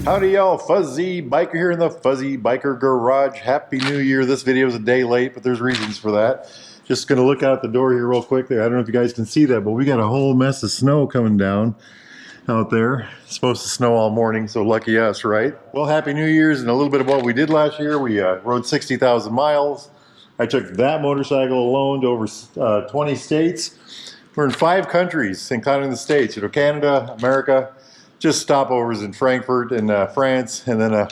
Howdy y'all, Fuzzy Biker here in the Fuzzy Biker Garage. Happy New Year. This video is a day late, but there's reasons for that. Just gonna look out the door here real quick there. I don't know if you guys can see that, but we got a whole mess of snow coming down out there. It's supposed to snow all morning, so lucky us, right? Well, Happy New Year's and a little bit of what we did last year. We rode 60,000 miles. I took that motorcycle alone to over 20 states. We're in 5 countries, including the States, Canada, America, just stopovers in Frankfurt and France, and then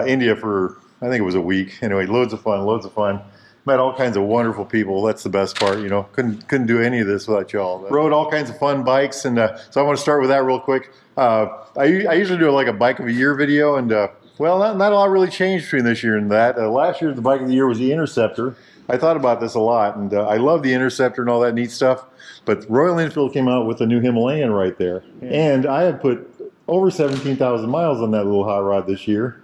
India for, I think it was a week. Anyway, loads of fun, loads of fun. Met all kinds of wonderful people. That's the best part, Couldn't do any of this without y'all. Rode all kinds of fun bikes, and so I want to start with that real quick. I usually do like a bike of a year video, and well, not a lot really changed between this year and that. Last year, the bike of the year was the Interceptor. I thought about this a lot, and I love the Interceptor and all that neat stuff, but Royal Enfield came out with a new Himalayan right there. And I have put over 17,000 miles on that little hot rod this year.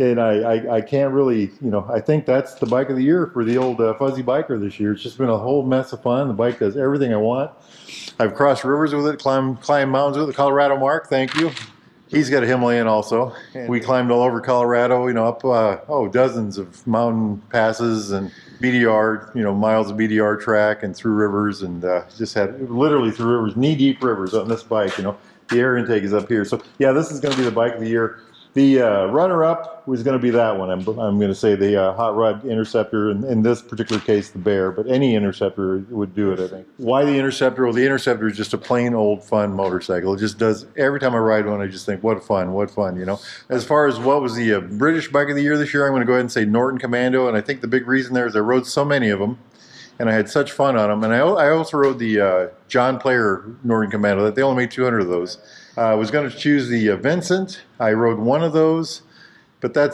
And I can't really, I think that's the bike of the year for the old Fuzzy Biker this year. It's just been a whole mess of fun. The bike does everything I want. I've crossed rivers with it, climbed mountains with it. Colorado Mark, thank you. He's got a Himalayan also. We climbed all over Colorado, up dozens of mountain passes and BDR, miles of BDR track and through rivers, and just had literally through rivers, knee-deep rivers on this bike. The air intake is up here. So yeah, this is going to be the bike of the year. The runner-up was going to be that one. I'm going to say the Hot Rod Interceptor, and in this particular case, the Bear, but any Interceptor would do it, I think. Why the Interceptor? Well, the Interceptor is just a plain old fun motorcycle. It just does, every time I ride one, I just think, what fun, As far as what was the British bike of the year this year, I'm going to go ahead and say Norton Commando, and I think the big reason there is I rode so many of them, and I had such fun on them. And I also rode the John Player Norton Commando. That they only made 200 of those. I was going to choose the Vincent. I rode one of those, but that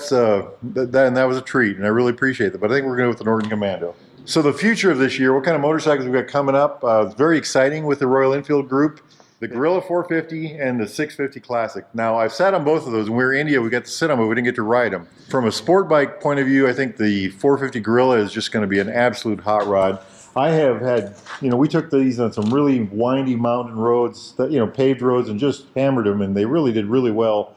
was a treat, and I really appreciate that. But I think we're going to go with the Norton Commando. So the future of this year, what kind of motorcycles we've got coming up? It's very exciting with the Royal Enfield group. The Gorilla 450 and the 650 Classic. Now, I've sat on both of those. When we were in India, we got to sit on them, but we didn't get to ride them. From a sport bike point of view, I think the 450 Gorilla is just going to be an absolute hot rod. I have had, we took these on some really windy mountain roads, paved roads, and just hammered them, and they really did really well.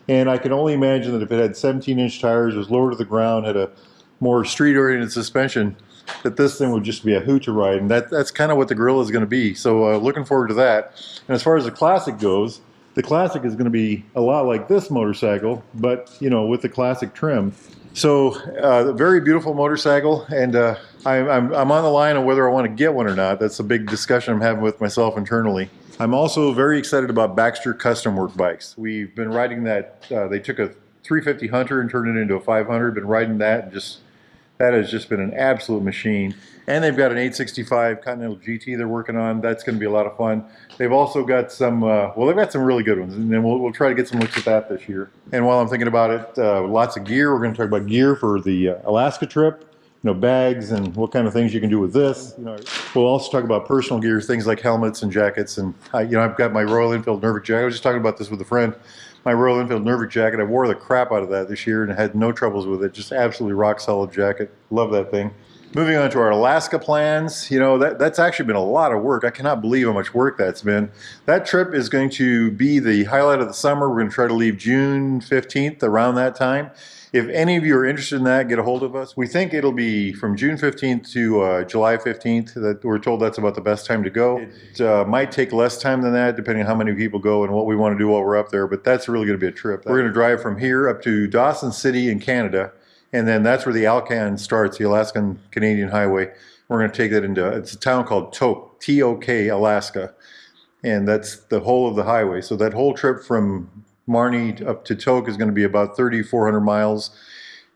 And I can only imagine that if it had 17-inch tires, was lower to the ground, had a more street-oriented suspension, that this thing would just be a hoot to ride, and that's kind of what the Gorilla is going to be. So looking forward to that. And as far as the Classic goes, the Classic is going to be a lot like this motorcycle, but with the Classic trim. So a very beautiful motorcycle, and I'm on the line on whether I want to get one or not. That's a big discussion I'm having with myself internally. I'm also very excited about Baxter Custom Work bikes. We've been riding that. They took a 350 Hunter and turned it into a 500. Been riding that, and that has just been an absolute machine. And they've got an 865 Continental GT they're working on. That's going to be a lot of fun. They've also got some, they've got some really good ones, and then we'll try to get some looks at that this year. And while I'm thinking about it, lots of gear. We're going to talk about gear for the Alaska trip, bags and what kind of things you can do with this. We'll also talk about personal gear, things like helmets and jackets. And I've got my Royal Enfield Nervic jacket. I was just talking about this with a friend. My Royal Enfield Nervic jacket, I wore the crap out of that this year and had no troubles with it. Just absolutely rock solid jacket. Love that thing. Moving on to our Alaska plans, that's actually been a lot of work. I cannot believe how much work that's been. That trip is going to be the highlight of the summer. We're going to try to leave June 15th, around that time. If any of you are interested in that, get a hold of us. We think it'll be from June 15th to July 15th. That we're told that's about the best time to go. It might take less time than that, depending on how many people go and what we want to do while we're up there, but that's really going to be a trip. We're going to drive from here up to Dawson City in Canada, and then that's where the Alcan starts, the Alaskan-Canadian Highway. We're going to take that it's a town called Tok, T-O-K, Alaska, and that's the whole of the highway. So that whole trip from Marnie up to Tok is going to be about 3,400 miles,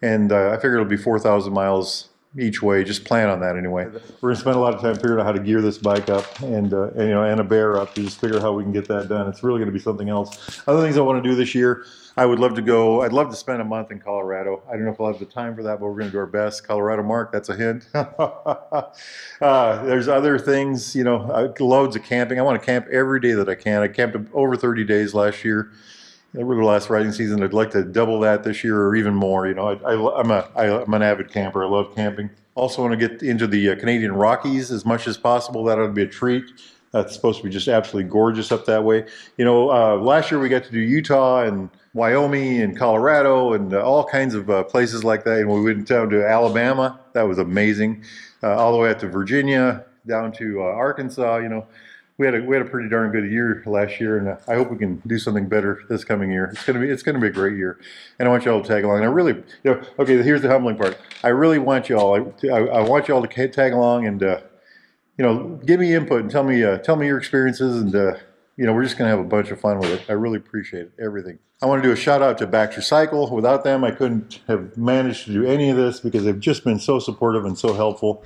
and I figure it'll be 4,000 miles each way. Just plan on that anyway. We're going to spend a lot of time figuring out how to gear this bike up and a Bear up to just figure out how we can get that done. It's really going to be something else. Other things I want to do this year, I'd love to spend a month in Colorado. I don't know if I'll have the time for that, but we're going to do our best. Colorado Mark, that's a hint. There's other things, loads of camping. I want to camp every day that I can. I camped over 30 days last year. Over the last riding season, I'd like to double that this year or even more. I'm an avid camper. I love camping. Also want to get into the Canadian Rockies as much as possible. That ought to be a treat. It's supposed to be just absolutely gorgeous up that way. You know, last year we got to do Utah and Wyoming and Colorado and all kinds of places like that. And we went down to Alabama. That was amazing. All the way up to Virginia, down to Arkansas. You know, we had a pretty darn good year last year, and I hope we can do something better this coming year. It's gonna be a great year, and I want y'all to tag along. And I really, you know, okay, here's the humbling part. I really want y'all. I want y'all to tag along and you know, give me input and tell me your experiences, and you know, we're just gonna have a bunch of fun with it. I really appreciate it, everything. I want to do a shout out to Baxter Cycle. Without them, I couldn't have managed to do any of this because they've just been so supportive and so helpful.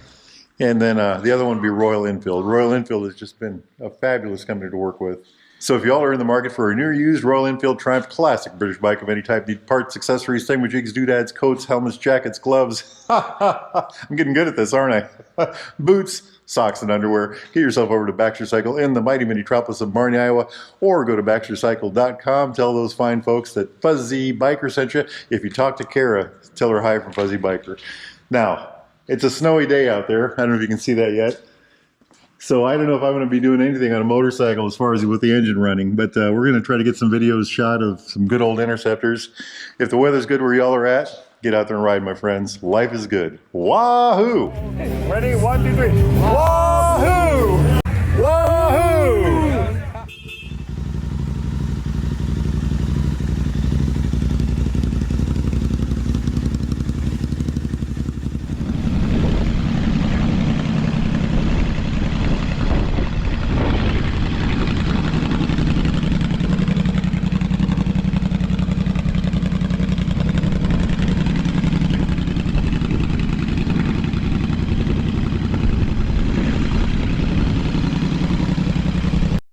And then the other one would be Royal Enfield. Royal Enfield has just been a fabulous company to work with. So if y'all are in the market for a new or used Royal Enfield Triumph Classic British bike of any type, need parts, accessories, thingamajigs, doodads, coats, helmets, jackets, gloves. I'm getting good at this, aren't I? Boots, socks, and underwear. Get yourself over to Baxter Cycle in the mighty metropolis of Marnie, Iowa, or go to baxtercycle.com. Tell those fine folks that Fuzzy Biker sent you. If you talk to Kara, tell her hi from Fuzzy Biker. Now, it's a snowy day out there. I don't know if you can see that yet. So I don't know if I'm going to be doing anything on a motorcycle as far as with the engine running, but we're going to try to get some videos shot of some good old interceptors. If the weather's good where y'all are at, get out there and ride, my friends. Life is good. Wahoo! Ready? 1, 2, 3. Wahoo!